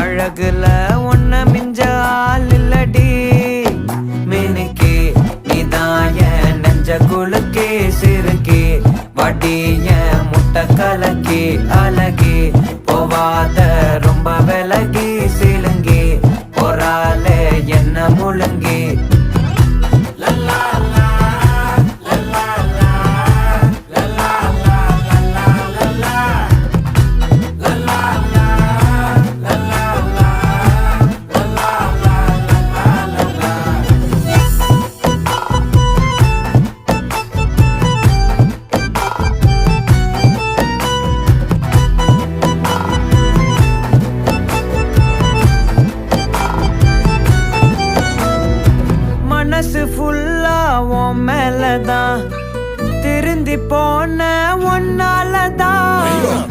அழகுல ஒன்ன மிஞ்ச ஆள் இல்லடி மினுக்கே நீதான் என் நெஞ்ச குலுக்கே சிறுக்கே வடி என் முட்டை கலக்கி அழகி போவாத ரொம்ப விலகி சிலுங்கி போறாலே என்ன முழுங்கி மனசு ஃபுல்லா உன் மேலதான் திருந்தி போன ஒன்னாலதான்